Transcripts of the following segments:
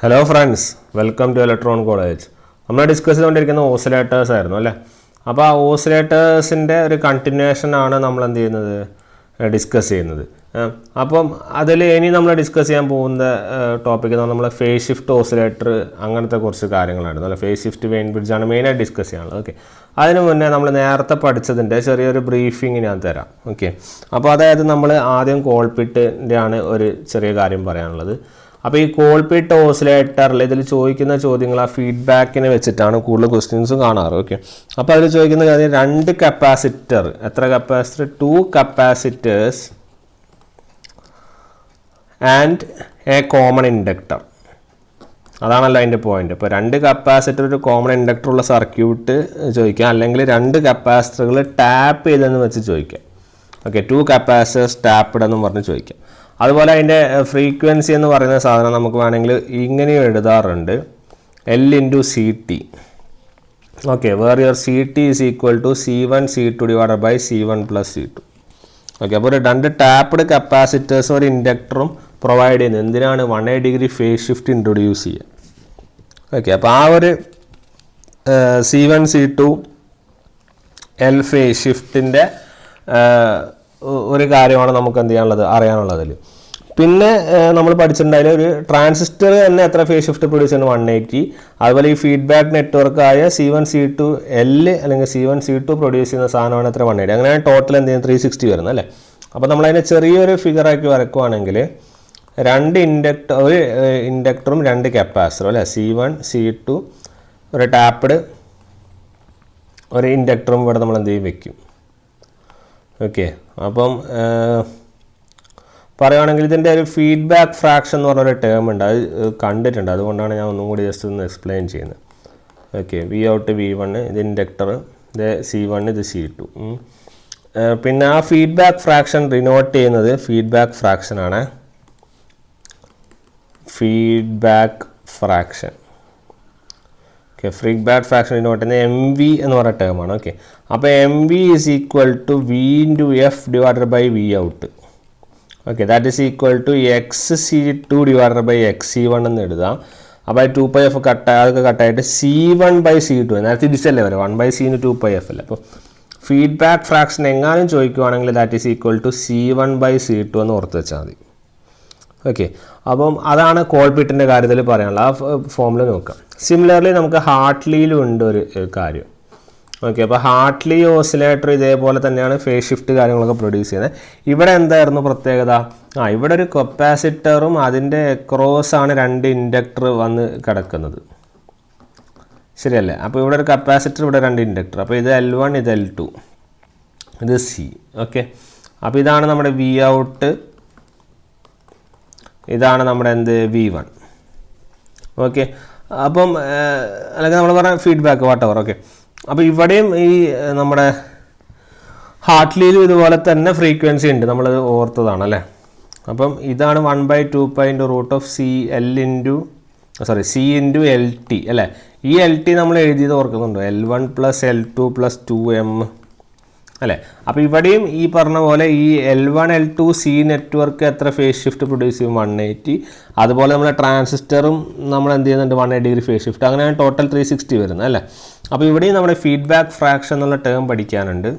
Hello friends, welcome to electron college. നമ്മൾ discuss ചെയ്തുകൊണ്ടിരിക്കുന്ന oscillators ആയിരുന്നു അല്ലേ. അപ്പോൾ ആ ഓസിലേറ്റേഴ്സിൻ്റെ ഒരു കണ്ടിന്യൂഷൻ ആണ് നമ്മൾ എന്ത് ചെയ്യുന്നത്, ഡിസ്കസ് ചെയ്യുന്നത്. അപ്പം അതിൽ ഇനി നമ്മൾ ഡിസ്കസ് ചെയ്യാൻ പോകുന്ന ടോപ്പിക് എന്ന് പറഞ്ഞാൽ നമ്മൾ ഫേസ് ഷിഫ്റ്റ് ഓസിലേറ്റർ അങ്ങനത്തെ കുറച്ച് കാര്യങ്ങളായിരുന്നു അല്ല. ഫേസ് ഷിഫ്റ്റ് വെയിൻ ബ്രിഡ്ജാണ് മെയിനായിട്ട് ഡിസ്കസ് ചെയ്യാനുള്ളത്. ഓക്കെ, അതിന് മുന്നേ നമ്മൾ നേരത്തെ പഠിച്ചതിൻ്റെ ചെറിയൊരു ബ്രീഫിങ് ഞാൻ തരാം. ഓക്കെ, അപ്പോൾ അതായത് നമ്മൾ ആദ്യം കോൾപിറ്റിൻ്റെ ആണ് ഒരു ചെറിയ കാര്യം പറയാനുള്ളത്. അപ്പോൾ ഈ കോൾപിറ്റ് ഓസിലേറ്ററിൽ ഇതിൽ ചോദിക്കുന്ന ചോദ്യങ്ങൾ ആ ഫീഡ്ബാക്കിനെ വെച്ചിട്ടാണ് കൂടുതൽ ക്വസ്റ്റ്യൻസും കാണാറ്. ഓക്കെ, അപ്പോൾ അതിൽ ചോദിക്കുന്ന കാര്യം രണ്ട് കപ്പാസിറ്റർ, എത്ര capacitor, 2 capacitors and A common inductor. അതാണല്ലോ അതിൻ്റെ പോയിന്റ്. ഇപ്പോൾ 2 കപ്പാസിറ്റർ ഒരു കോമൺ ഇൻഡക്ടർ ഉള്ള സർക്യൂട്ട് ചോദിക്കാം, അല്ലെങ്കിൽ 2 കപ്പാസിറ്ററുകൾ ടാപ്പ് ചെയ്തെന്ന് വെച്ച് ചോദിക്കാം. ഓക്കെ, 2 കപ്പാസിറ്റേഴ്സ് ടാപ്പ്ഡ് എന്നും പറഞ്ഞ് ചോദിക്കാം. അതുപോലെ അതിൻ്റെ ഫ്രീക്വൻസി എന്ന് പറയുന്ന സാധനം നമുക്ക് വേണമെങ്കിൽ ഇങ്ങനെയും എഴുതാറുണ്ട്, L/CT. Okay, where your CT is equal to C1 C2 divided by C1 plus C2. Okay, അപ്പോൾ ഒരു 2 ടാപ്പ്ഡ് കപ്പാസിറ്റേഴ്സും ഒരു ഇൻഡക്ടറും പ്രൊവൈഡ് ചെയ്യുന്നത് എന്തിനാണ്? 180 ഡിഗ്രി ഫേസ് ഷിഫ്റ്റ് ഇൻട്രൊഡ്യൂസ് ചെയ്യുക. ഓക്കെ, അപ്പോൾ ആ ഒരു C1 C2 L ഫേസ് ഷിഫ്റ്റിൻ്റെ ഒരു കാര്യമാണ് നമുക്ക് എന്ത് ചെയ്യാനുള്ളത്, അറിയാനുള്ളതിൽ. പിന്നെ നമ്മൾ പഠിച്ചിട്ടുണ്ടായാലും ഒരു ട്രാൻസിസ്റ്റർ തന്നെ എത്ര ഫേസ് ഷിഫ്റ്റ് പ്രൊഡ്യൂസ് ചെയ്യുന്നത്, 180. അതുപോലെ ഈ ഫീഡ്ബാക്ക് നെറ്റ്വർക്കായ C1 C2 L അല്ലെങ്കിൽ C1 C2 പ്രൊഡ്യൂസ് ചെയ്യുന്ന സാധനമാണ് എത്ര, 180. അങ്ങനെയാണ് ടോട്ടൽ എന്ത് ചെയ്യുന്നത്, 360 വരുന്നത് അല്ലേ. അപ്പോൾ നമ്മളതിനെ ചെറിയൊരു ഫിഗറാക്കി വരക്കുവാണെങ്കിൽ ഒരു ഇൻഡക്ടറും 2 കപ്പാസിറ്ററും അല്ലേ, C1 C2 ഒരു ടാപ്പ്ഡ് ഒരു ഇൻഡക്ടറും ഇവിടെ നമ്മൾ എന്ത് ചെയ്യും, വെക്കും. ഓക്കെ, അപ്പം പറയുകയാണെങ്കിൽ ഇതിൻ്റെ ഒരു ഫീഡ്ബാക്ക് ഫ്രാക്ഷൻ എന്ന് പറഞ്ഞൊരു ടേം ഉണ്ട്, അത് കണ്ടിട്ടുണ്ട്, അതുകൊണ്ടാണ് ഞാൻ ഒന്നും കൂടി ജസ്റ്റ് ഒന്ന് എക്സ്പ്ലെയിൻ ചെയ്യുന്നത്. ഓക്കെ, Vout V1 ഇത് ഇൻഡക്ടർ, ഇത് C1 ഇത് C2. പിന്നെ ആ ഫീഡ്ബാക്ക് ഫ്രാക്ഷൻ റിനോട്ട് ചെയ്യുന്നത് ഫീഡ്ബാക്ക് ഫ്രാക്ഷനാണ്, feedback fraction. Okay, feedback fraction denote ചെയ്യുന്നത് MV എന്ന് പറയുന്ന ടേമാണ്. ഓക്കെ, അപ്പോൾ MV is equal to V/F divided by Vout. Okay, that is equal to XC2 divided by XC1 എന്ന് എഴുതാം. അപ്പോൾ 2πf അതൊക്കെ കട്ടായിട്ട് C1/C2 നേരത്തെ തിരിച്ചല്ലേ വരെ, 1/C 2πf അല്ലേ. അപ്പോൾ ഫീഡ്ബാക്ക് ഫ്രാക്ഷൻ എങ്ങാനും ചോദിക്കുവാണെങ്കിൽ that is equal to C1/C2 എന്ന് ഓർത്ത് വെച്ചാൽ മതി. ഓക്കെ, അപ്പം അതാണ് കോൾപിറ്റിൻ്റെ കാര്യത്തിൽ പറയാനുള്ളത്. ആ ഫോമിൽ നോക്കാം. സിമിലർലി നമുക്ക് ഹാർട്ട്ലിയിലും ഉണ്ട് ഒരു കാര്യം. ഓക്കെ, അപ്പോൾ ഹാർട്ട്ലി ഓസിലേറ്റർ ഇതേപോലെ തന്നെയാണ് ഫേസ് ഷിഫ്റ്റ് കാര്യങ്ങളൊക്കെ പ്രൊഡ്യൂസ് ചെയ്യുന്നത്. ഇവിടെ എന്തായിരുന്നു പ്രത്യേകത? ഇവിടെ ഒരു കപ്പാസിറ്ററും അതിൻ്റെ ക്രോസാണ് 2 ഇൻഡക്ടർ വന്ന് കിടക്കുന്നത്, ശരിയല്ലേ. അപ്പോൾ ഇവിടെ ഒരു കപ്പാസിറ്റർ, ഇവിടെ 2 ഇൻഡക്ടർ. അപ്പോൾ ഇത് L1 ഇത് L2 ഇത് C. ഓക്കെ, അപ്പോൾ ഇതാണ് നമ്മുടെ Vout, ഇതാണ് നമ്മുടെ എന്ത് V1. ഓക്കെ, അപ്പം അല്ലെങ്കിൽ നമ്മൾ പറഞ്ഞ ഫീഡ്ബാക്ക് വാട്ടവർ. ഓക്കെ, അപ്പോൾ ഇവിടെയും ഈ നമ്മുടെ ഹാർട്ട്ലിയിലും ഇതുപോലെ തന്നെ ഫ്രീക്വൻസി ഉണ്ട്, നമ്മളത് ഓർത്തതാണ് അല്ലേ. അപ്പം ഇതാണ് 1/2π C ഇൻറ്റു LT അല്ലേ. ഈ LT നമ്മൾ എഴുതിയത് ഓർക്കുന്നുണ്ടോ, L1 + L2 + 2M അല്ലേ. അപ്പോൾ ഇവിടെയും ഈ പറഞ്ഞ പോലെ ഈ L1 L2 C നെറ്റ്വർക്ക് എത്ര ഫേസ് ഷിഫ്റ്റ് പ്രൊഡ്യൂസ് ചെയ്യും, 180. അതുപോലെ നമ്മുടെ ട്രാൻസിസ്റ്ററും നമ്മൾ എന്ത് ചെയ്യുന്നുണ്ട്, 180 ഡിഗ്രി ഫേസ് ഷിഫ്റ്റ്. അങ്ങനെയാണ് ടോട്ടൽ 360 വരുന്നത് അല്ലേ. അപ്പോൾ ഇവിടെയും നമ്മുടെ ഫീഡ്ബാക്ക് ഫ്രാക്ഷൻ എന്നുള്ള ടേം പഠിക്കാനുണ്ട്.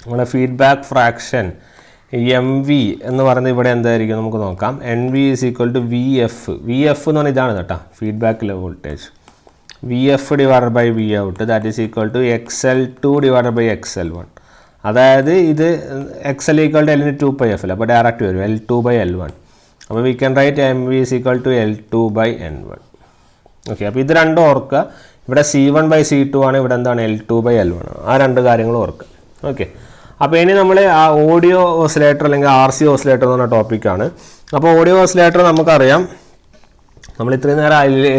നമ്മുടെ ഫീഡ്ബാക്ക് ഫ്രാക്ഷൻ MV എന്ന് പറയുന്നത് ഇവിടെ എന്തായിരിക്കും നമുക്ക് നോക്കാം. NV is equal to VF എന്ന് പറഞ്ഞാൽ ഇതാണ് കേട്ടോ, ഫീഡ്ബാക്കിലെ voltage. VF divided by Vout that is equal to XL2 divided by XL1. അതായത് ഇത് XL equal to L 2πf അല്ല, അപ്പോൾ ഡയറക്റ്റ് വരും L2/L1. അപ്പോൾ we can write MV is equal to L2/N1. Okay, അപ്പോൾ ഇത് രണ്ടും ഓർക്കുക. ഇവിടെ C1/C2 ആണ്, ഇവിടെ എന്താണ് L2/L1. ആ 2 കാര്യങ്ങൾ ഓർക്കുക. ഓക്കെ, അപ്പോൾ ഇനി നമ്മൾ ആ ഓഡിയോ ഓസിലേറ്റർ അല്ലെങ്കിൽ RC ഓസിലേറ്റർ എന്ന് പറഞ്ഞ ടോപ്പിക്കാണ്. അപ്പോൾ ഓഡിയോ ഓസിലേറ്റർ നമുക്കറിയാം, നമ്മൾ ഇത്രയും നേരം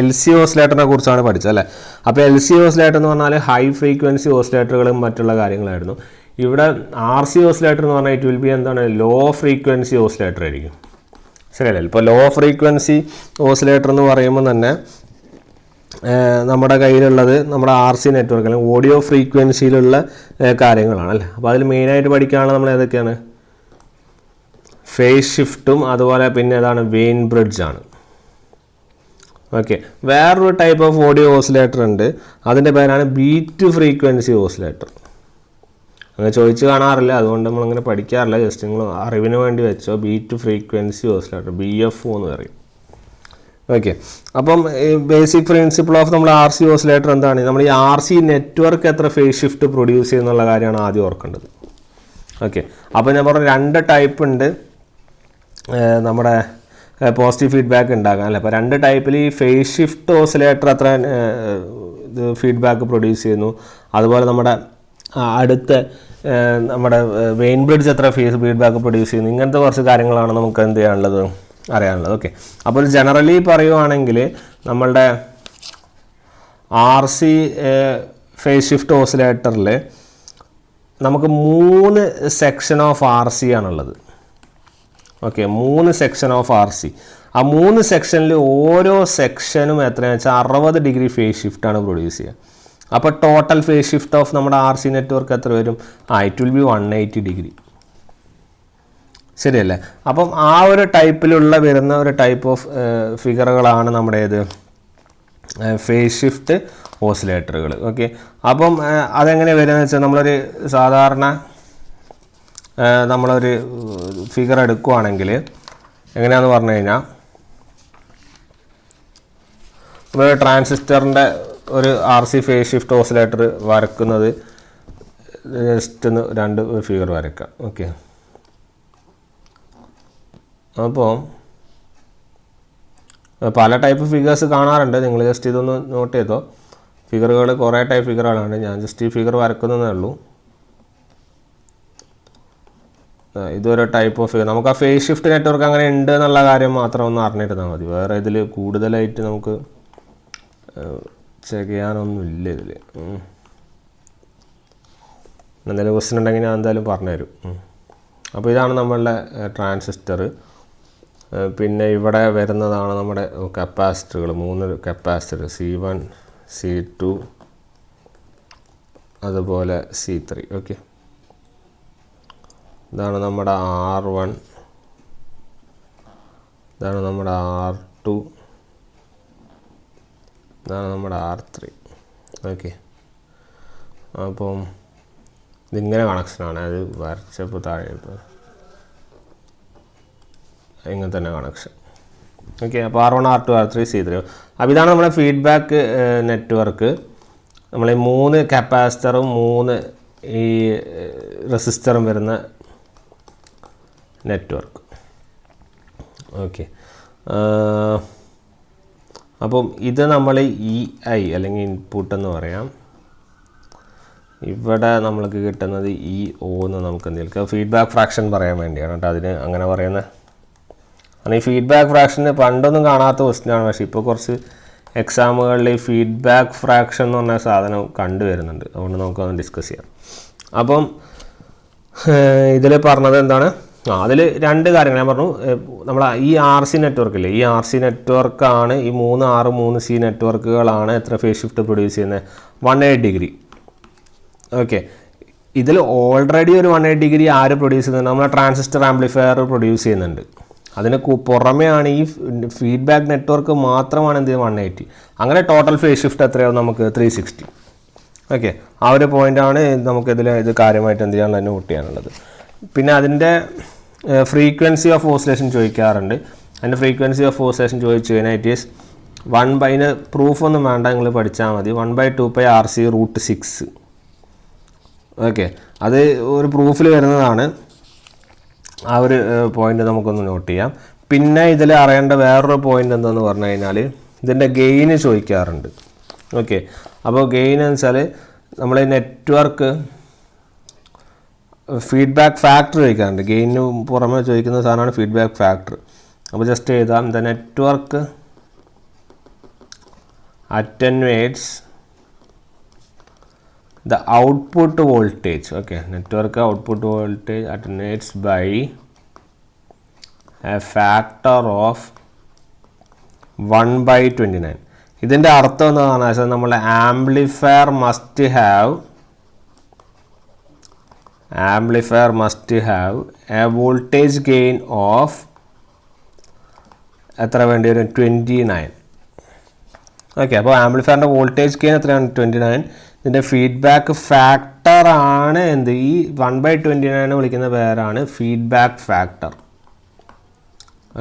LC ഓസിലേറ്ററിനെ കുറിച്ചാണ് പഠിച്ചത് അല്ലേ. അപ്പോൾ LC ഓസിലേറ്റർ എന്ന് പറഞ്ഞാൽ ഹൈ ഫ്രീക്വൻസി ഓസിലേറ്ററുകളും മറ്റുള്ള കാര്യങ്ങളായിരുന്നു. ഇവിടെ RC ഓസിലേറ്റർ എന്ന് പറഞ്ഞാൽ ഇറ്റ് വിൽ ബി എന്താണ്, ലോ ഫ്രീക്വൻസി ഓസിലേറ്റർ ആയിരിക്കും, ശരിയല്ലേ. ഇപ്പോൾ ലോ ഫ്രീക്വൻസി ഓസിലേറ്റർ എന്ന് പറയുമ്പോൾ തന്നെ നമ്മുടെ കയ്യിലുള്ളത് നമ്മുടെ RC നെറ്റ്വർക്ക് അല്ലെങ്കിൽ ഓഡിയോ ഫ്രീക്വൻസിയിലുള്ള കാര്യങ്ങളാണ് അല്ലേ. അപ്പോൾ അതിൽ മെയിനായിട്ട് പഠിക്കുകയാണെങ്കിൽ നമ്മൾ ഏതൊക്കെയാണ്, ഫേസ് ഷിഫ്റ്റും അതുപോലെ പിന്നെ ഏതാണ് വെയിൻ ബ്രിഡ്ജാണ്. ഓക്കെ, വേറൊരു ടൈപ്പ് ഓഫ് ഓഡിയോ ഓസിലേറ്റർ ഉണ്ട്, അതിൻ്റെ പേരാണ് ബീറ്റ് ഫ്രീക്വൻസി ഓസിലേറ്റർ. അങ്ങനെ ചോദിച്ച് കാണാറില്ല, അതുകൊണ്ട് നമ്മളിങ്ങനെ പഠിക്കാറില്ല, ജസ്റ്റ് നിങ്ങൾ അറിവിന് വേണ്ടി വെച്ചോ. ബീറ്റ് ഫ്രീക്വൻസി ഓസിലേറ്റർ, BFO എന്ന് പറയും. ഓക്കെ, അപ്പം ബേസിക് പ്രിൻസിപ്പിൾ ഓഫ് നമ്മൾ RC ഓസിലേറ്റർ എന്താണ്? നമ്മൾ ഈ RC നെറ്റ്വർക്ക് എത്ര ഫേസ് ഷിഫ്റ്റ് പ്രൊഡ്യൂസ് ചെയ്യുന്നുള്ള കാര്യമാണ് ആദ്യം ഓർക്കേണ്ടത്. ഓക്കെ, അപ്പോൾ ഞാൻ പറഞ്ഞ 2 ടൈപ്പ് ഉണ്ട് നമ്മുടെ പോസിറ്റീവ് ഫീഡ്ബാക്ക് ഉണ്ടാകാൻ അല്ലേ. അപ്പോൾ 2 ടൈപ്പിൽ ഈ ഫേസ് ഷിഫ്റ്റ് ഓസിലേറ്റർ എത്ര ഇത് ഫീഡ്ബാക്ക് പ്രൊഡ്യൂസ് ചെയ്യുന്നു, അതുപോലെ നമ്മുടെ അടുത്ത നമ്മുടെ വെയിൻ ബ്രിഡ്ജ് എത്ര ഫീഡ്ബാക്ക് പ്രൊഡ്യൂസ് ചെയ്യുന്നു, ഇങ്ങനത്തെ കുറച്ച് കാര്യങ്ങളാണ് നമുക്ക് എന്ത് ചെയ്യാനുള്ളത്, അറിയാനുള്ളത്. ഓക്കെ, അപ്പോൾ ജനറലി പറയുവാണെങ്കിൽ നമ്മളുടെ RC ഫേസ് ഷിഫ്റ്റ് ഓസിലേറ്ററിൽ നമുക്ക് 3 സെക്ഷൻ ഓഫ് RC ആണുള്ളത്. Okay, 3 section of RC. ആ 3 സെക്ഷനിൽ ഓരോ സെക്ഷനും എത്രയാണെന്ന് വെച്ചാൽ 60 ഡിഗ്രി ഫേസ് ഷിഫ്റ്റാണ് പ്രൊഡ്യൂസ് ചെയ്യുക. അപ്പോൾ ടോട്ടൽ ഫേസ് ഷിഫ്റ്റ് ഓഫ് നമ്മുടെ RC നെറ്റ്വർക്ക് എത്ര വരും? It will B 180 degree. ശരിയല്ലേ? അപ്പം ആ ഒരു ടൈപ്പിലുള്ള വരുന്ന ഒരു ടൈപ്പ് ഓഫ് ഫിഗറുകളാണ് നമ്മുടെ ഫേസ് ഷിഫ്റ്റ് ഓസിലേറ്ററുകൾ. ഓക്കെ, അപ്പം അതെങ്ങനെ വരുന്നത് വെച്ചാൽ നമ്മളൊരു സാധാരണ നമ്മളൊരു ഫിഗർ എടുക്കുകയാണെങ്കിൽ എങ്ങനെയാണെന്ന് പറഞ്ഞു കഴിഞ്ഞാൽ, നമ്മൾ ട്രാൻസിസ്റ്ററിൻ്റെ ഒരു RC ഫേസ് ഷിഫ്റ്റ് ഓസിലേറ്റർ വരക്കുന്നത് ജസ്റ്റ് 2 ഫിഗർ വരയ്ക്കാം. ഓക്കെ, അപ്പോൾ പല ടൈപ്പ് ഫിഗേഴ്സ് കാണാറുണ്ട്, നിങ്ങൾ ജസ്റ്റ് ഇതൊന്ന് നോട്ട് ചെയ്തോ. ഫിഗറുകൾ കുറേ ടൈപ്പ് ഫിഗറുകളാണ്, ഞാൻ ജസ്റ്റ് ഈ ഫിഗർ വരക്കുന്നതേ ഉള്ളൂ. ഇതൊരു ടൈപ്പ് ഓഫ് ഫിഗർ. നമുക്ക് ആ ഫേസ് ഷിഫ്റ്റ് നെറ്റ്വർക്ക് അങ്ങനെ ഉണ്ട് എന്നുള്ള കാര്യം മാത്രം ഒന്ന് അറിഞ്ഞിരുന്നാൽ മതി. വേറെ ഇതിൽ കൂടുതലായിട്ട് നമുക്ക് ചെക്ക് ചെയ്യാനൊന്നുമില്ല ഇതിൽ. എന്തെങ്കിലും ക്വസ്റ്റ്യൻ ഉണ്ടെങ്കിൽ ഞാൻ എന്തായാലും പറഞ്ഞുതരും. അപ്പോൾ ഇതാണ് നമ്മളുടെ ട്രാൻസിസ്റ്റർ. പിന്നെ ഇവിടെ വരുന്നതാണ് നമ്മുടെ കപ്പാസിറ്ററുകൾ, 3 കപ്പാസിറ്റർ, C1, C2, അതുപോലെ C3. ഓക്കെ, ഇതാണ് നമ്മുടെ R1, ഇതാണ് നമ്മുടെ R2, ഇതാണ് നമ്മുടെ R3. ഓക്കെ, അപ്പം ഇതിങ്ങനെ കണക്ഷനാണ്, അത് വരച്ചപ്പോൾ താഴെ ഇങ്ങനെ തന്നെ കണക്ഷൻ. ഓക്കെ, അപ്പോൾ R1, R2, R3, C3. അപ്പോൾ ഇതാണ് നമ്മുടെ ഫീഡ്ബാക്ക് നെറ്റ്വർക്ക്. നമ്മൾ ഈ 3 കപ്പാസിറ്ററും 3 ഈ റെസിസ്റ്ററും വരുന്ന നെറ്റ്വർക്ക്. ഓക്കെ, അപ്പം ഇത് നമ്മൾ EI അല്ലെങ്കിൽ ഇൻപുട്ട് എന്ന് പറയാം. ഇവിടെ നമ്മൾക്ക് കിട്ടുന്നത് EO എന്ന് നമുക്ക് എന്തെങ്കിലും ഫീഡ്ബാക്ക് ഫ്രാക്ഷൻ പറയാൻ വേണ്ടിയാണ് കേട്ടോ അതിന് അങ്ങനെ പറയുന്നത്. കാരണം ഈ ഫീഡ്ബാക്ക് ഫ്രാക്ഷന് പണ്ടൊന്നും കാണാത്ത ക്വസ്റ്റ്യനാണ്, പക്ഷേ ഇപ്പോൾ കുറച്ച് എക്സാമുകളിൽ ഈ ഫീഡ്ബാക്ക് ഫ്രാക്ഷൻ എന്ന് പറഞ്ഞ സാധനം കണ്ടുവരുന്നുണ്ട്. അതുകൊണ്ട് നമുക്കത് ഡിസ്കസ് ചെയ്യാം. അപ്പം ഇതിൽ പറഞ്ഞത് എന്താണ്? അതിൽ 2 കാര്യങ്ങൾ ഞാൻ പറഞ്ഞു. നമ്മൾ ഈ RC നെറ്റ്വർക്കില്ലേ, ഈ RC നെറ്റ്വർക്കാണ് ഈ 3 R 3 C നെറ്റ്വർക്കുകളാണ് എത്ര ഫേസ് ഷിഫ്റ്റ് പ്രൊഡ്യൂസ് ചെയ്യുന്നത്? 180 ഡിഗ്രി. ഓക്കെ, ഇതിൽ ഓൾറെഡി ഒരു 180 ഡിഗ്രി ആര് പ്രൊഡ്യൂസ് ചെയ്യുന്നുണ്ട്? നമ്മളെ ട്രാൻസിസ്റ്റർ ആംപ്ലിഫയർ പ്രൊഡ്യൂസ് ചെയ്യുന്നുണ്ട്. അതിന് പുറമെയാണ് ഈ ഫീഡ്ബാക്ക് നെറ്റ്വർക്ക് മാത്രമാണ് എന്ത് 180. അങ്ങനെ ടോട്ടൽ ഫേസ് ഷിഫ്റ്റ് എത്രയാവും? നമുക്ക് 360. ഓക്കെ, ആ ഒരു പോയിൻ്റാണ് നമുക്കിതിൽ ഇത് കാര്യമായിട്ട് എന്ത് ചെയ്യാനുള്ള നോട്ട് ചെയ്യാനുള്ളത്. പിന്നെ അതിൻ്റെ ഫ്രീക്വൻസി ഓഫ് ഓസിലേഷൻ ചോദിക്കാറുണ്ട്. അതിൻ്റെ ഫ്രീക്വൻസി ഓഫ് ഓസിലേഷൻ ചോദിച്ചു കഴിഞ്ഞാൽ ഇറ്റ് ഈസ് 1/, പ്രൂഫൊന്നും വേണ്ട, നിങ്ങൾ പഠിച്ചാൽ മതി, 1/2πRC√6. ഓക്കെ, അത് ഒരു പ്രൂഫിൽ വരുന്നതാണ്. ആ ഒരു പോയിൻ്റ് നമുക്കൊന്ന് നോട്ട് ചെയ്യാം. പിന്നെ ഇതിൽ അറിയേണ്ട വേറൊരു പോയിൻ്റ് എന്താണെന്ന് പറഞ്ഞു കഴിഞ്ഞാൽ ഇതിൻ്റെ ഗെയിന് ചോദിക്കാറുണ്ട്. ഓക്കെ, അപ്പോൾ ഗെയിൻ എന്ന് വെച്ചാൽ നമ്മൾ നെറ്റ്വർക്ക് ഫീഡ്ബാക്ക് ഫാക്ടർ ചോദിക്കാറുണ്ട്. ഗെയിന് പുറമെ ചോദിക്കുന്ന സാധനമാണ് ഫീഡ്ബാക്ക് ഫാക്ടർ. അപ്പോൾ ജസ്റ്റ് എഴുതാം, the network attenuates the output voltage. Okay, network output voltage attenuates by a factor of 1/29. ഇതിൻ്റെ അർത്ഥം എന്താണെന്ന് വെച്ചാൽ നമ്മുടെ amplifier must have A voltage gain of എത്ര വേണ്ടി വരും? 29. ഓക്കെ. അപ്പോൾ ആംപ്ലിഫയറിൻ്റെ വോൾട്ടേജ് ഗെയിൻ എത്രയാണ്? 29. ഇതിൻ്റെ ഫീഡ്ബാക്ക് ഫാക്ടറാണ് എന്ത്? ഈ 1/29 വിളിക്കുന്ന പേരാണ് ഫീഡ്ബാക്ക് ഫാക്ടർ.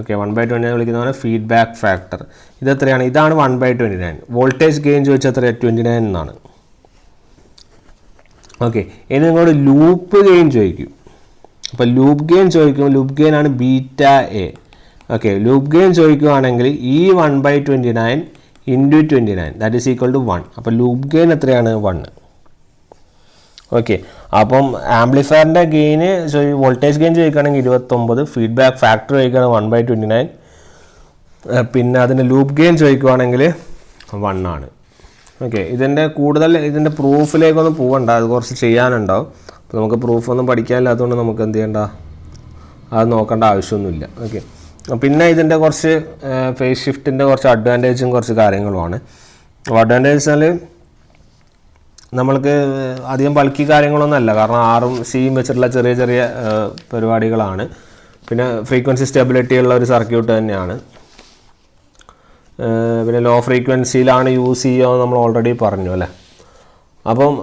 ഓക്കെ, 1/29 വിളിക്കുന്നതാണ് ഫീഡ്ബാക്ക് ഫാക്ടർ. ഇതെത്രയാണ്? ഇതാണ് 1/29. വോൾട്ടേജ് ഗെയിൻ ചോദിച്ചാൽ എത്രയാണ്? 29 എന്നാണ്. ഓക്കെ, ഇനി നിങ്ങളോട് ലൂപ്പ് ഗെയിൻ ചോദിക്കും. അപ്പോൾ ലൂപ്പ് ഗെയിൻ ചോദിക്കുമ്പോൾ ലൂപ്പ് ഗെയിൻ ആണ് beta A. Okay, loop gain ചോദിക്കുകയാണെങ്കിൽ ഈ 1/29 into 29 that is equal to 1. അപ്പോൾ ലൂപ്പ് ഗെയിൻ എത്രയാണ്? 1. ഓക്കെ, അപ്പം ആംപ്ലിഫയറിൻ്റെ ഗെയിന് വോൾട്ടേജ് ഗെയിൻ ചോദിക്കുകയാണെങ്കിൽ 29, ഫീഡ്ബാക്ക് ഫാക്ടർ ചോദിക്കുകയാണെങ്കിൽ 1/29, പിന്നെ അതിൻ്റെ ലൂപ്പ് ഗെയിൻ ചോദിക്കുകയാണെങ്കിൽ 1 ആണ്. ഓക്കെ, ഇതിൻ്റെ പ്രൂഫിലേക്കൊന്നും പോകണ്ട, അത് കുറച്ച് ചെയ്യാനുണ്ടാവും. അപ്പോൾ നമുക്ക് പ്രൂഫൊന്നും പഠിക്കാനില്ലാത്തതുകൊണ്ട് നമുക്ക് എന്ത് ചെയ്യണ്ട, അത് നോക്കേണ്ട ആവശ്യമൊന്നുമില്ല. ഓക്കെ, പിന്നെ ഇതിൻ്റെ കുറച്ച് ഫേസ് ഷിഫ്റ്റിൻ്റെ കുറച്ച് അഡ്വാൻറ്റേജും കുറച്ച് കാര്യങ്ങളുമാണ്. അഡ്വാൻറ്റേജ് വെച്ചാൽ നമ്മൾക്ക് അധികം ബൾക്കി കാര്യങ്ങളൊന്നും അല്ല, കാരണം ആറും സിയും വെച്ചിട്ടുള്ള ചെറിയ ചെറിയ പരിപാടികളാണ്. പിന്നെ ഫ്രീക്വൻസി സ്റ്റെബിലിറ്റി ഉള്ള ഒരു സർക്യൂട്ട് തന്നെയാണ്. പിന്നെ ലോ ഫ്രീക്വൻസിയിലാണ് യൂസ് ചെയ്യുക നമ്മൾ ഓൾറെഡി പറഞ്ഞു അല്ലേ. അപ്പം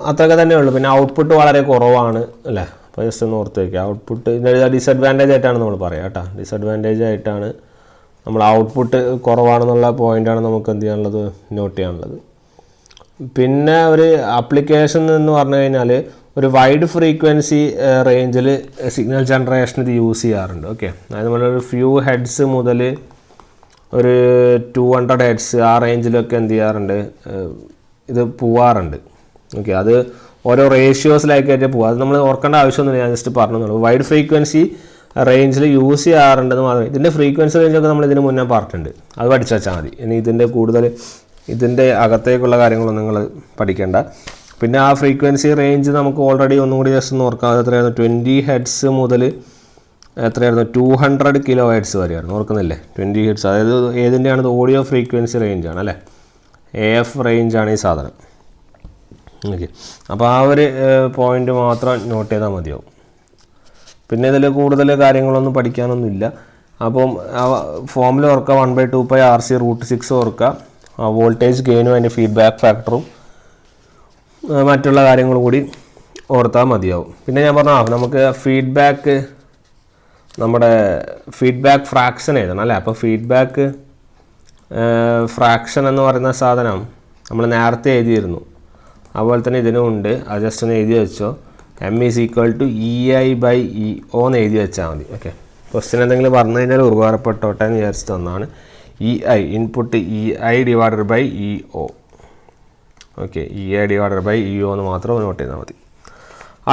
അത്രയൊക്കെ തന്നെ ഉള്ളൂ. പിന്നെ ഔട്ട്പുട്ട് വളരെ കുറവാണ് അല്ലേ. അപ്പോൾ ജസ്റ്റ് ഒന്ന് ഓർത്ത് വയ്ക്കുക, ഔട്ട്പുട്ട് ഇതിൻ്റെ ഡിസഡ്വാൻറ്റേജ് ആയിട്ടാണ് നമ്മൾ പറയുക കേട്ടോ. ഡിസഡ്വാൻറ്റേജ് ആയിട്ടാണ് നമ്മൾ ഔട്ട്പുട്ട് കുറവാണെന്നുള്ള പോയിൻ്റാണ് നമുക്ക് എന്ത് ചെയ്യാനുള്ളത്, നോട്ട് ചെയ്യാനുള്ളത്. പിന്നെ ഒരു ആപ്ലിക്കേഷൻ എന്ന് പറഞ്ഞു കഴിഞ്ഞാൽ ഒരു വൈഡ് ഫ്രീക്വൻസി റേഞ്ചിൽ സിഗ്നൽ ജനറേഷൻ ഇത് യൂസ് ചെയ്യാറുണ്ട്. ഓക്കെ, അതായത് നമ്മളൊരു ഫ്യൂ ഹെഡ്സ് മുതൽ ഒരു 200 ഹെഡ്സ് ആ റേഞ്ചിലൊക്കെ എന്ത് ചെയ്യാറുണ്ട്, ഇത് പോവാറുണ്ട്. ഓക്കെ, അത് ഓരോ റേഷ്യോസിലായിട്ടായിട്ട് പോകുക. അത് നമ്മൾ ഓർക്കേണ്ട ആവശ്യമൊന്നുമില്ല, ഞാൻ ജസ്റ്റ് പറഞ്ഞെന്നുള്ളൂ. വൈഡ് ഫ്രീക്വൻസി റേഞ്ചിൽ യൂസ് ചെയ്യാറുണ്ടെന്ന് മാത്രമേ. ഇതിൻ്റെ ഫ്രീക്വൻസി റേഞ്ചൊക്കെ നമ്മൾ ഇതിന് മുന്നേ പറഞ്ഞിട്ടുണ്ട്, അത് പഠിച്ചു വെച്ചാൽ മതി. ഇനി ഇതിൻ്റെ അകത്തേക്കുള്ള കാര്യങ്ങളൊന്നും നിങ്ങൾ പഠിക്കേണ്ട. പിന്നെ ആ ഫ്രീക്വൻസി റേഞ്ച് നമുക്ക് ഓൾറെഡി ഒന്നും കൂടി ജസ്റ്റ് ഒന്ന് ഓർക്കാം. അത് എത്രയായിരുന്നു? 20 ഹെഡ്സ് മുതൽ എത്രയായിരുന്നു? 200 കിലോ ഹെഡ്സ് വരെയായിരുന്നു. ഓർക്കുന്നില്ലേ? 20 ഹെഡ്സ്, അതായത് ഏതിൻ്റെയാണ്? ഓഡിയോ ഫ്രീക്വൻസി റേഞ്ചാണ് അല്ലേ, AF റേഞ്ചാണ് ഈ സാധനം. ഓക്കെ, അപ്പോൾ ആ ഒരു പോയിൻ്റ് മാത്രം നോട്ട് ചെയ്താൽ മതിയാവും. പിന്നെ ഇതിൽ കൂടുതൽ കാര്യങ്ങളൊന്നും പഠിക്കാനൊന്നുമില്ല. അപ്പം ഫോമിൽ ഓർക്കുക 1/2π RC √6 ഓർക്കുക. വോൾട്ടേജ് ഗെയിനും അതിൻ്റെ ഫീഡ്ബാക്ക് ഫാക്ടറും മറ്റുള്ള കാര്യങ്ങളും കൂടി ഓർത്താൽ മതിയാവും. പിന്നെ ഞാൻ പറഞ്ഞു നമുക്ക് നമ്മുടെ ഫീഡ്ബാക്ക് ഫ്രാക്ഷൻ എഴുതണം അല്ലേ. അപ്പോൾ ഫീഡ്ബാക്ക് ഫ്രാക്ഷൻ എന്ന് പറയുന്ന സാധനം നമ്മൾ നേരത്തെ എഴുതിയിരുന്നു, അതുപോലെ തന്നെ ഇതിനും ഉണ്ട്. അത് ജസ്റ്റ് ഒന്ന് എഴുതി വെച്ചോ. M = EI/EO എന്ന് എഴുതി വെച്ചാൽ മതി. ഓക്കെ, ക്വസ്റ്റ്യൻ എന്തെങ്കിലും പറഞ്ഞു കഴിഞ്ഞാൽ ഉപകാരപ്പെട്ടോട്ടെ എന്ന് വിചാരിച്ചിട്ട് തന്നാണ്. EI input EI/EO. Okay, EI/EO എന്ന് മാത്രം നോട്ട് ചെയ്താൽ മതി.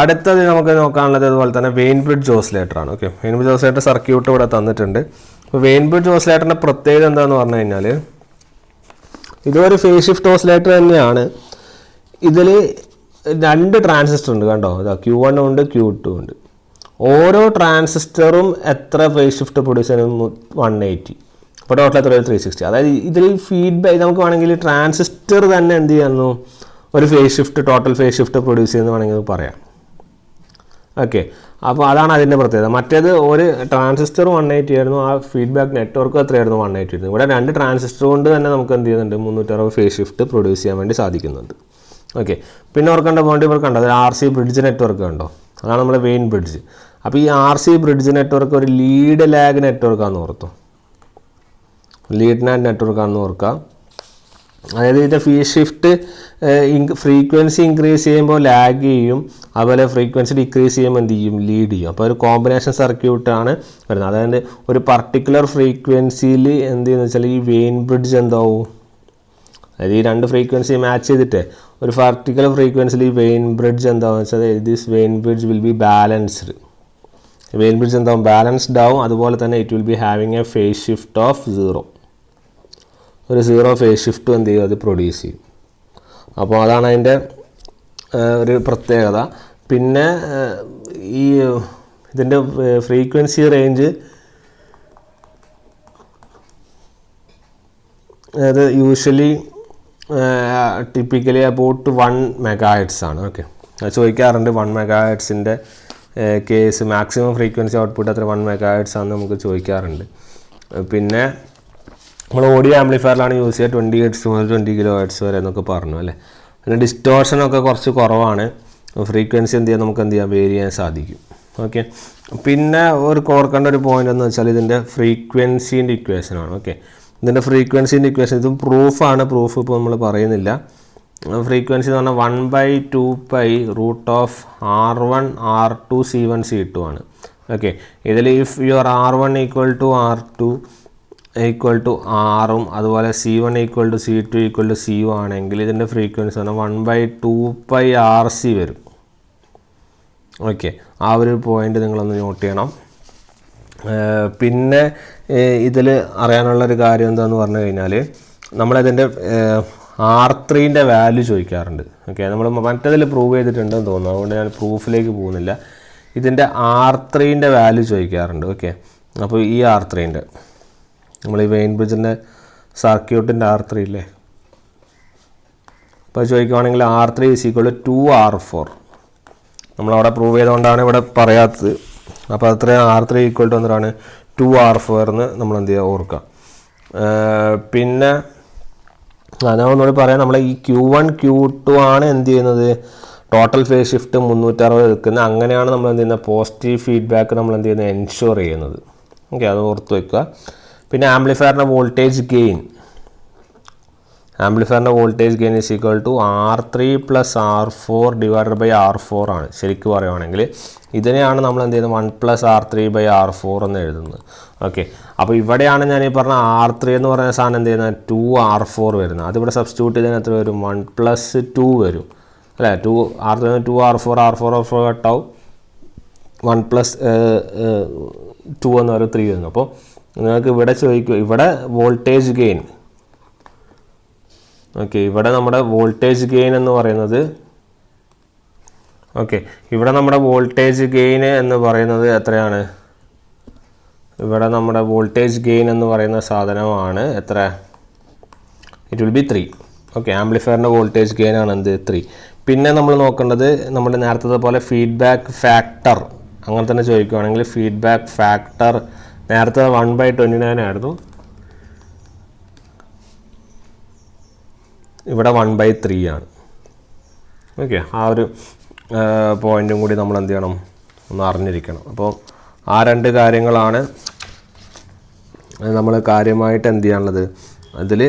അടുത്തത് നമുക്ക് നോക്കാനുള്ളത് അതുപോലെ തന്നെ വെയിൻ ബ്രിഡ്ജ് ഓസിലേറ്ററാണ്. Okay, Wien bridge oscillator circuit ഇവിടെ തന്നിട്ടുണ്ട്. അപ്പോൾ വെയിൻ ബ്രിഡ്ജ് ഓസിലേറ്ററിൻ്റെ പ്രത്യേകത എന്താണെന്ന് പറഞ്ഞു കഴിഞ്ഞാൽ ഇതൊരു ഫേസ് ഷിഫ്റ്റ് ഓസിലേറ്റർ തന്നെയാണ്. ഇതിൽ 2 ട്രാൻസിസ്റ്റർ ഉണ്ട് കണ്ടോ. ഇതാ Q1 ഉണ്ട്, Q2 ഉണ്ട്. ഓരോ ട്രാൻസിസ്റ്ററും എത്ര ഫേസ് ഷിഫ്റ്റ് പ്രൊഡ്യൂസ് ചെയ്യുന്നു? 180. അപ്പോൾ ടോട്ടൽ എത്ര? 360. അതായത് ഇതിൽ ഫീഡ്ബാക്ക് നമുക്ക് വേണമെങ്കിൽ ട്രാൻസിസ്റ്റർ തന്നെ എന്ത് ചെയ്യുന്നു, ഒരു phase shift, total phase shift produce ചെയ്യുന്ന വേണമെങ്കിൽ പറയാം. ഓക്കെ, അപ്പോൾ അതാണ് അതിൻ്റെ പ്രത്യേകത. മറ്റേത് ഒരു ട്രാൻസിസ്റ്റർ 180 ആയിരുന്നു, ആ ഫീഡ്ബാക്ക് നെറ്റ്വർക്ക് എത്രയായിരുന്നു? 180 ആയിരുന്നു. ഇവിടെ 2 ട്രാൻസിസ്റ്റർ കൊണ്ട് തന്നെ നമുക്ക് എന്ത് ചെയ്യുന്നുണ്ട്? 360 ഫേസ് ഷിഫ്റ്റ് പ്രൊഡ്യൂസ് ചെയ്യാൻ വേണ്ടി സാധിക്കുന്നുണ്ട്. ഓക്കെ, പിന്നെ ഓർക്കേണ്ട പോയിന്റ് ഇവർ കണ്ടോ, RC ബ്രിഡ്ജ് നെറ്റ്വർക്ക് കണ്ടോ, അതാണ് നമ്മുടെ വെയിൻ ബ്രിഡ്ജ്. അപ്പോൾ ഈ RC ബ്രിഡ്ജ് നെറ്റ്വർക്ക് ഒരു ലീഡ് ലാഗ് നെറ്റ്വർക്കാണെന്ന് ഓർത്തു. ലീഡ് ലാഗ് നെറ്റ്വർക്കാണെന്ന് ഓർക്കുക. അതായത് ഇതിൻ്റെ ഫേസ് ഷിഫ്റ്റ് ഫ്രീക്വൻസി ഇൻക്രീസ് ചെയ്യുമ്പോൾ ലാഗ് ചെയ്യും, അതുപോലെ ഫ്രീക്വൻസി ഡിക്രീസ് ചെയ്യുമ്പോൾ എന്ത് ചെയ്യും? ലീഡ് ചെയ്യും. അപ്പോൾ ഒരു കോമ്പിനേഷൻ സർക്യൂട്ടാണ് വരുന്നത്. അതായത് ഒരു പർട്ടിക്കുലർ ഫ്രീക്വൻസിയിൽ എന്ത് ചെയ്യുന്നത് വെച്ചാൽ ഈ വെയിൻ ബ്രിഡ്ജ് എന്താവും, അതായത് ഈ 2 ഫ്രീക്വൻസി മാച്ച് ചെയ്തിട്ട് ഒരു പർട്ടിക്കുലർ ഫ്രീക്വൻസിയിൽ ഈ വെയിൻ ബ്രിഡ്ജ് എന്താണെന്ന് വെച്ചാൽ this vein bridge will be balanced. Vein bridge എന്താവും? ബാലൻസ്ഡ് ആവും. അതുപോലെ തന്നെ it will be having A phase shift of 0. ഒരു 0 ഫേസ് ഷിഫ്റ്റ് എന്ത് ചെയ്യും? അത് പ്രൊഡ്യൂസ് ചെയ്യും. അപ്പോൾ അതാണ് അതിൻ്റെ ഒരു പ്രത്യേകത. പിന്നെ ഈ ഇതിൻ്റെ ഫ്രീക്വൻസി റേഞ്ച് അത് യൂഷ്വലി ടിപ്പിക്കലി അബൌട്ട് 1 MHz ആണ്. ഓക്കെ, അത് ചോദിക്കാറുണ്ട്. 1 MHz case maximum frequency output അത്ര 1 MHz ആണെന്ന് നമുക്ക് ചോദിക്കാറുണ്ട്. പിന്നെ നമ്മൾ ഓഡിയോ ആംപ്ലിഫയറിലാണ് യൂസ് ചെയ്യുക 20 Hz മുതൽ 20 kHz വരെ എന്നൊക്കെ പറഞ്ഞു അല്ലേ. പിന്നെ ഡിസ്റ്റോർഷനൊക്കെ കുറച്ച് കുറവാണ്, ഫ്രീക്വൻസി എന്ത് ചെയ്യാൻ നമുക്ക് എന്ത് ചെയ്യാം വേരി ചെയ്യാൻ സാധിക്കും. ഓക്കെ, പിന്നെ ഒരു ഓർക്കേണ്ട ഒരു പോയിന്റ് എന്ന് വെച്ചാൽ ഇതിൻ്റെ ഫ്രീക്വൻസീൻ്റെ ഇക്വേഷനാണ്. ഓക്കെ, ഇതിൻ്റെ ഫ്രീക്വൻസീൻ്റെ ഇക്വേഷൻ ഇതും പ്രൂഫാണ്, പ്രൂഫ് ഇപ്പോൾ നമ്മൾ പറയുന്നില്ല. ഫ്രീക്വൻസി എന്ന് പറഞ്ഞാൽ 1/2π√R1 R2 C1 C2 ആണ്. ഓക്കെ, ഇതിൽ if your R1 = R2 R അതുപോലെ C1 = C2 = C1 ആണെങ്കിൽ ഇതിൻ്റെ ഫ്രീക്വൻസി പറഞ്ഞാൽ 1/2πRC വരും. ഓക്കെ, ആ ഒരു പോയിൻ്റ് നിങ്ങളൊന്ന് നോട്ട് ചെയ്യണം. പിന്നെ ഇതിൽ അറിയാനുള്ളൊരു കാര്യം എന്താണെന്ന് പറഞ്ഞു കഴിഞ്ഞാൽ നമ്മളിതിൻ്റെ R3ൻ്റെ വാല്യൂ ചോദിക്കാറുണ്ട്. ഓക്കെ, നമ്മൾ മറ്റതിൽ പ്രൂവ് ചെയ്തിട്ടുണ്ടെന്ന് തോന്നുന്നു, അതുകൊണ്ട് ഞാൻ പ്രൂഫിലേക്ക് പോകുന്നില്ല. ഇതിൻ്റെ R3ൻ്റെ വാല്യൂ ചോദിക്കാറുണ്ട്. ഓക്കെ, അപ്പോൾ ഈ R3ൻ്റെ നമ്മൾ ഈ വെയിൻ ബ്രിഡ്ജിൻ്റെ സർക്യൂട്ടിൻ്റെ R3 ഇല്ലേ, അപ്പോൾ ചോദിക്കുകയാണെങ്കിൽ R3 = 2R4. നമ്മളവിടെ പ്രൂവ് ചെയ്തുകൊണ്ടാണ് ഇവിടെ പറയാത്തത്. അപ്പോൾ അത്രയും R3 = എന്താണ് 2R4 എന്ന് നമ്മൾ എന്ത് ചെയ്യുക ഓർക്കുക. പിന്നെ ഞാൻ ഒന്നുകൂടി പറയാം, നമ്മൾ ഈ Q1 Q2 ആണ് എന്ത് ചെയ്യുന്നത് ടോട്ടൽ ഫേസ് ഷിഫ്റ്റ് 360 എടുക്കുന്നത്. അങ്ങനെയാണ് നമ്മൾ എന്ത് ചെയ്യുന്നത് പോസിറ്റീവ് ഫീഡ്ബാക്ക് നമ്മൾ എന്ത് ചെയ്യുന്നത് എൻഷുർ ചെയ്യുന്നത്. ഓക്കെ, അത് ഓർത്ത് വയ്ക്കുക. പിന്നെ ആംപ്ലിഫയറിൻ്റെ voltage gain = R3 + R4 / R4 ആണ്. ശരിക്കും പറയുവാണെങ്കിൽ ഇതിനെയാണ് നമ്മൾ എന്ത് ചെയ്യുന്നത് 1 + R3/R4 എന്ന് എഴുതുന്നത്. ഓക്കെ, അപ്പോൾ ഇവിടെയാണ് ഞാൻ ഈ പറഞ്ഞ R3 എന്ന് പറയുന്ന സാധനം എന്ത് ചെയ്യുന്നത് 2R4 വരുന്നത്. അതിവിടെ സബ്സ്റ്റിറ്റ്യൂട്ട് ചെയ്തതിന് എത്ര വരും 1 + 2 വരും അല്ലേ. 2R4 കട്ടാവും, 1 + 2 എന്ന് പറയും 3 വരുന്നു. അപ്പോൾ നിങ്ങൾക്ക് ഇവിടെ ചോദിക്കും, ഇവിടെ വോൾട്ടേജ് ഗെയിൻ. ഓക്കെ, ഇവിടെ നമ്മുടെ വോൾട്ടേജ് ഗെയിൻ എന്ന് പറയുന്നത് എത്രയാണ്? ഇവിടെ നമ്മുടെ വോൾട്ടേജ് ഗെയിൻ എന്ന് പറയുന്ന സാധനമാണ് എത്ര? It will be 3. ഓക്കെ, ആംപ്ലിഫയറിൻ്റെ വോൾട്ടേജ് ഗെയിൻ ആണ് എന്ത് 3. പിന്നെ നമ്മൾ നോക്കേണ്ടത് നമ്മുടെ നേരത്തെ പോലെ ഫീഡ്ബാക്ക് ഫാക്ടർ അങ്ങനെ തന്നെ ചോദിക്കുകയാണെങ്കിൽ ഫീഡ്ബാക്ക് ഫാക്ടർ നേരത്തെ 1/29 ആയിരുന്നു, ഇവിടെ 1/3 ആണ്. ഓക്കെ, ആ ഒരു പോയിൻറ്റും കൂടി നമ്മൾ എന്ത് ചെയ്യണം ഒന്ന് അറിഞ്ഞിരിക്കണം. അപ്പോൾ ആ രണ്ട് കാര്യങ്ങളാണ് നമ്മൾ കാര്യമായിട്ട് എന്ത് ചെയ്യാനുള്ളത് അതിൽ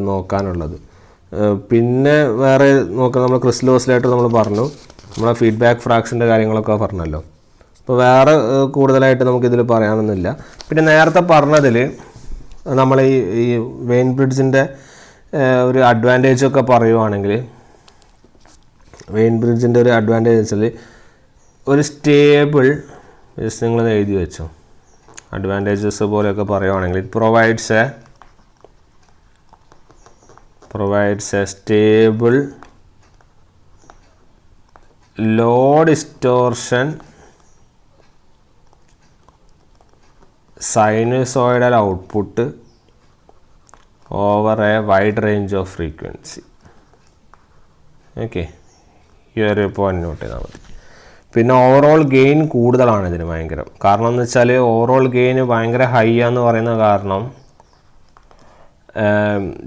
നോക്കാനുള്ളത്. പിന്നെ വേറെ നോക്കാം, നമ്മൾ ക്രിസ്റ്റൽ ഓസിലേറ്റർ നമ്മൾ പറഞ്ഞു, നമ്മളെ ഫീഡ്ബാക്ക് ഫ്രാക്ഷൻ്റെ കാര്യങ്ങളൊക്കെ പറഞ്ഞല്ലോ. അപ്പോൾ വേറെ കൂടുതലായിട്ട് നമുക്കിതിൽ പറയാനൊന്നുമില്ല. പിന്നെ നേരത്തെ പറഞ്ഞതിൽ നമ്മൾ ഈ വെയിൻ ബ്രിഡ്ജിൻ്റെ ഒരു അഡ്വാൻറ്റേജൊക്കെ പറയുവാണെങ്കിൽ വെയിൻ ബ്രിഡ്ജിൻ്റെ ഒരു അഡ്വാൻറ്റേജ് വെച്ചാൽ ഒരു സ്റ്റേബിൾ, ജസ്റ്റ് നിങ്ങൾ എഴുതി വെച്ചോ, അഡ്വാൻറ്റേജസ് പോലെയൊക്കെ പറയുവാണെങ്കിൽ it provides a stable low distortion sinusoidal output over a wide range of frequency. Okay, ഈ ഒരു പോയിന്റ് നോട്ട് ചെയ്താൽ മതി. പിന്നെ ഓവറോൾ ഗെയിൻ കൂടുതലാണ് ഇതിന് ഭയങ്കര. കാരണം എന്ന് വെച്ചാൽ ഓവറോൾ ഗെയിൻ ഭയങ്കര ഹൈ ആന്ന് പറയുന്ന കാരണം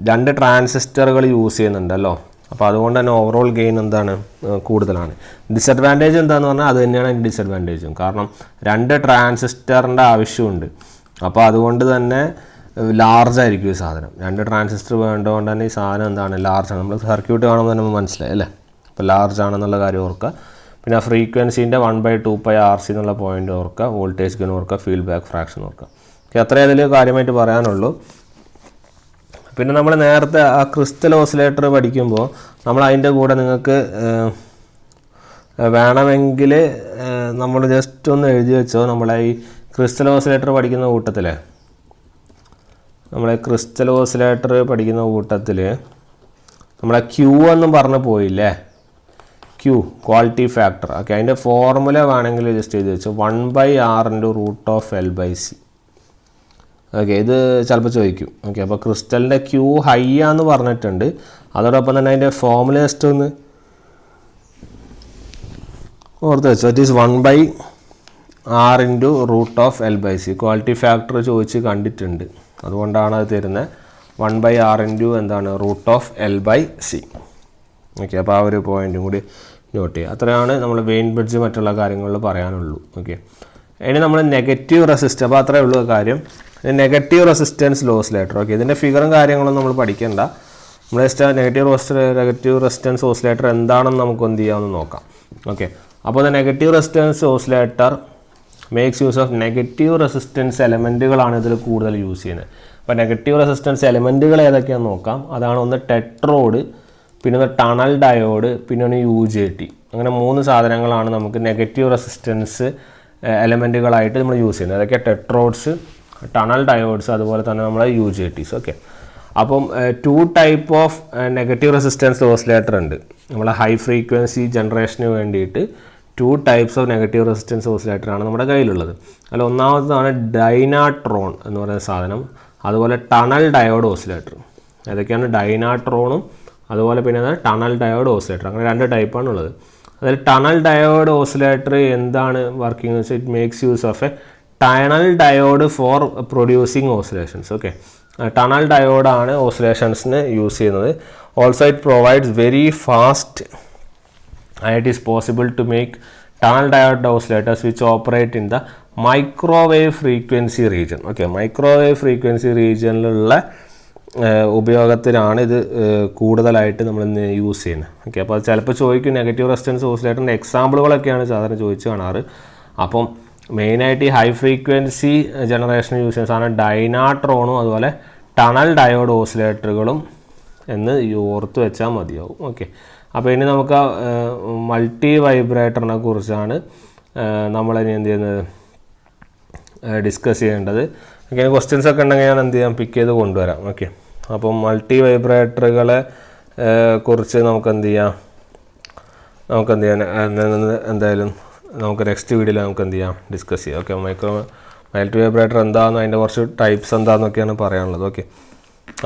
2 ട്രാൻസിസ്റ്ററുകൾ യൂസ് ചെയ്യുന്നുണ്ടല്ലോ. അപ്പോൾ അതുകൊണ്ട് തന്നെ ഓവറോൾ ഗെയിൻ എന്താണ് കൂടുതലാണ്. ഡിസഡ്വാൻറ്റേജ് എന്താണെന്ന് പറഞ്ഞാൽ അത് തന്നെയാണ് അതിൻ്റെ ഡിസഡ്വാൻറ്റേജും. കാരണം 2 ട്രാൻസിസ്റ്ററിൻ്റെ ആവശ്യമുണ്ട്. അപ്പോൾ അതുകൊണ്ട് തന്നെ ലാർജ് ആയിരിക്കും ഈ സാധനം. 2 ട്രാൻസിസ്റ്റർ വേണ്ടതുകൊണ്ട് തന്നെ ഈ സാധനം എന്താണ് ലാർജാണ്. നമ്മൾ സർക്യൂട്ട് കാണുമ്പോൾ തന്നെ നമുക്ക് മനസ്സിലായി അല്ലേ. അപ്പോൾ ലാർജ് ആണെന്നുള്ള കാര്യം ഓർക്കുക. പിന്നെ ഫ്രീക്വൻസീൻ്റെ 1/2πRC എന്നുള്ള പോയിൻ്റ് ഓർക്കുക, വോൾട്ടേജ് ഗെയിൻ ഓർക്കുക, ഫീഡ്ബാക്ക് ഫ്രാക്ഷൻ ഓർക്കുക. അത്രേ അതിൽ കാര്യമായിട്ട് പറയാനുള്ളൂ. പിന്നെ നമ്മൾ നേരത്തെ ആ ക്രിസ്റ്റൽ ഓസിലേറ്റർ പഠിക്കുമ്പോൾ നമ്മൾ അതിൻ്റെ കൂടെ നിങ്ങൾക്ക് വേണമെങ്കിൽ നമ്മൾ ജസ്റ്റ് ഒന്ന് എഴുതി വെച്ചോ. നമ്മളെ ഈ ക്രിസ്റ്റൽ ഓസിലേറ്റർ പഠിക്കുന്ന കൂട്ടത്തിൽ നമ്മളെ Q എന്നും പറഞ്ഞ് പോയില്ലേ, Q ക്വാളിറ്റി ഫാക്ടർ. ഓക്കെ, അതിൻ്റെ ഫോർമുല വേണമെങ്കിൽ ജസ്റ്റ് എഴുതി വെച്ചോ, 1/R × L/C. ഓക്കെ, ഇത് ചിലപ്പോൾ ചോദിക്കും. ഓക്കെ, അപ്പോൾ ക്രിസ്റ്റലിൻ്റെ Q ഹൈ ആന്ന് പറഞ്ഞിട്ടുണ്ട്. അതോടൊപ്പം തന്നെ അതിൻ്റെ ഫോർമുല ജസ്റ്റ് ഒന്ന് ഓർത്ത് വെച്ചോ. It is 1/R × L/C. Quality factor ചോദിച്ച് കണ്ടിട്ടുണ്ട്, അതുകൊണ്ടാണ് അത് തരുന്നത്. 1/r ഇൻറ്റു എന്താണ് √(L/C). ഓക്കെ, അപ്പോൾ ആ ഒരു പോയിൻറ്റും കൂടി നോട്ട് ചെയ്യുക. അത്രയാണ് നമ്മൾ വെയിൻ ബ്രിഡ്ജ് മറ്റുള്ള കാര്യങ്ങളിൽ പറയാനുള്ളൂ. ഓക്കെ, ഇനി നമ്മൾ നെഗറ്റീവ് റെസിസ്റ്റൻസ്, അപ്പോൾ അത്രയേ ഉള്ളൂ കാര്യം. Negative resistance oscillator. ഓക്കെ, ഇതിൻ്റെ ഫിഗറും കാര്യങ്ങളൊന്നും നമ്മൾ പഠിക്കേണ്ട. നമ്മൾ ജസ്റ്റ് നെഗറ്റീവ് റെസിസ്റ്റൻസ് ഓസിലേറ്റർ എന്താണെന്ന് നമുക്ക് എന്ത് ചെയ്യാമെന്ന് നോക്കാം. ഓക്കെ, അപ്പോൾ negative resistance oscillator makes use of negative resistance എലമെൻറ്റുകളാണ് ഇതിൽ കൂടുതൽ യൂസ് ചെയ്യുന്നത്. അപ്പോൾ നെഗറ്റീവ് റെസിസ്റ്റൻസ് എലമെൻറ്റുകൾ ഏതൊക്കെയാണെന്ന് നോക്കാം. അതാണ് ഒന്ന് ടെട്രോഡ്, പിന്നെ ഒന്ന് ടണൽ ഡയോഡ്, പിന്നെ ഒന്ന് UJT. അങ്ങനെ 3 സാധനങ്ങളാണ് നമുക്ക് നെഗറ്റീവ് റെസിസ്റ്റൻസ് എലമെൻറ്റുകളായിട്ട് നമ്മൾ യൂസ് ചെയ്യുന്നത്. അതൊക്കെ ടെട്രോഡ്സ്, ടണൽ ഡയോഡ്സ്, അതുപോലെ തന്നെ നമ്മളെ UJTs. ഓക്കെ, അപ്പം 2 type of negative resistance oscillator ഉണ്ട്. നമ്മളെ ഹൈ ഫ്രീക്വൻസി ജനറേഷന് വേണ്ടിയിട്ട് 2 ടൈപ്സ് ഓഫ് നെഗറ്റീവ് റെസിസ്റ്റൻസ് ഓസിലേറ്ററാണ് നമ്മുടെ കയ്യിലുള്ളത്. അതിൽ ഒന്നാമതാണ് ഡൈനാട്രോൺ എന്ന് പറയുന്ന സാധനം, അതുപോലെ ടണൽ ഡയോഡ് ഓസിലേറ്റർ. ഏതൊക്കെയാണ്? ഡൈനാട്രോണും അതുപോലെ പിന്നെ ടണൽ ഡയോഡ് ഓസിലേറ്റർ. അങ്ങനെ 2 ടൈപ്പാണ് ഉള്ളത്. അതിൽ ടണൽ ഡയോഡ് ഓസിലേറ്റർ എന്താണ് വർക്കിംഗ് എന്ന് വെച്ചാൽ it makes use of a tunnel diode for producing oscillations. Okay, tunnel ഡയോഡാണ് ഓസിലേഷൻസിന് യൂസ് ചെയ്യുന്നത്. Also it provides very fast and it is possible to make tunnel diode oscillators which operate in the microwave frequency region. Okay, microwave frequency regionിലുള്ള ഉപയോഗത്തിനാണ് ഇത് കൂടുതലായിട്ട് നമ്മൾ use ചെയ്യുന്നത്. Okay, അപ്പോൾ ചിലപ്പോൾ ചോദിക്കും നെഗറ്റീവ് റെസിസ്റ്റൻസ് ഓസിലേറ്ററിൻ്റെ എക്സാമ്പിളുകളൊക്കെയാണ് സാധാരണ ചോദിച്ച് കാണാറ്. അപ്പം മെയിനായിട്ട് ഈ ഹൈ ഫ്രീക്വൻസി ജനറേഷൻ യൂസ് ചെയ്യുന്ന സാധനം ഡൈനാട്രോണും അതുപോലെ ടണൽ ഡയോഡ് ഓസിലേറ്ററുകളും എന്ന് ഓർത്ത് വെച്ചാൽ മതിയാവും. ഓക്കെ, അപ്പോൾ ഇനി നമുക്ക് മൾട്ടി വൈബ്രേറ്ററിനെ കുറിച്ചാണ് നമ്മളിനി എന്ത് ചെയ്യുന്നത് ഡിസ്കസ് ചെയ്യേണ്ടത്. ഓക്കെ, ക്വസ്റ്റ്യൻസ് ഒക്കെ ഉണ്ടെങ്കിൽ ഞാൻ എന്ത് ചെയ്യാം പിക്ക് ചെയ്ത് കൊണ്ടുവരാം. ഓക്കെ, അപ്പം മൾട്ടി വൈബ്രേറ്ററുകളെ കുറിച്ച് നമുക്ക് എന്ത് ചെയ്യാം എന്തായാലും നമുക്ക് നെക്സ്റ്റ് വീഡിയോയിൽ നമുക്ക് എന്ത് ചെയ്യാം ഡിസ്കസ് ചെയ്യാം. ഓക്കെ, മൾട്ടി വൈബ്രേറ്റർ എന്താണെന്ന് അതിൻ്റെ കുറച്ച് ടൈപ്സ് എന്താണെന്നൊക്കെയാണ് പറയാനുള്ളത്. ഓക്കെ,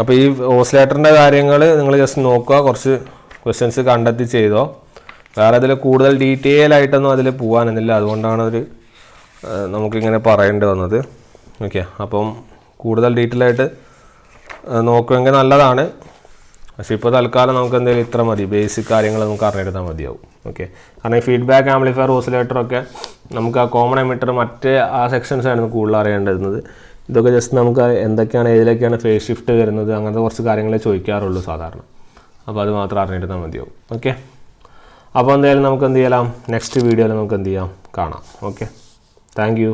അപ്പോൾ ഈ ഓസിലേറ്ററിൻ്റെ കാര്യങ്ങൾ നിങ്ങൾ ജസ്റ്റ് നോക്കുക, കുറച്ച് ക്വസ്റ്റ്യൻസ് കണ്ടെത്തി ചെയ്തോ. വേറെ അതിൽ കൂടുതൽ ഡീറ്റെയിൽ ആയിട്ടൊന്നും അതിൽ പോകാനൊന്നുമില്ല, അതുകൊണ്ടാണ് നമുക്കിങ്ങനെ പറയേണ്ടി വന്നത്. ഓക്കെ, അപ്പം കൂടുതൽ ഡീറ്റെയിൽ ആയിട്ട് നോക്കുമെങ്കിൽ നല്ലതാണ്. പക്ഷേ ഇപ്പോൾ തൽക്കാലം നമുക്ക് എന്തെങ്കിലും ഇത്ര മതി, ബേസിക് കാര്യങ്ങൾ നമുക്ക് അറിഞ്ഞെടുത്താൽ മതിയാവും. ഓക്കെ, കാരണം ഈ ഫീഡ്ബാക്ക് ആംപ്ലിഫയർ ഓസിലേറ്ററൊക്കെ നമുക്ക് ആ കോമൺ എമിറ്റർ മറ്റ് ആ സെക്ഷൻസ് ആയിരുന്നു കൂടുതൽ അറിയേണ്ടിരുന്നത്. ഇതൊക്കെ ജസ്റ്റ് നമുക്ക് എന്തൊക്കെയാണ് ഏതിലേക്കാണ് ഫേസ് ഷിഫ്റ്റ് വരുന്നത് അങ്ങനത്തെ കുറച്ച് കാര്യങ്ങളെ ചോദിക്കാറുള്ളൂ സാധാരണ. അപ്പോൾ അത് മാത്രം അറിഞ്ഞിരുന്നാൽ മതിയാവും. ഓക്കെ, അപ്പോൾ എന്തായാലും നമുക്ക് എന്ത് ചെയ്യാം നെക്സ്റ്റ് വീഡിയോയിൽ നമുക്ക് എന്ത് ചെയ്യാം കാണാം. Okay, thank you.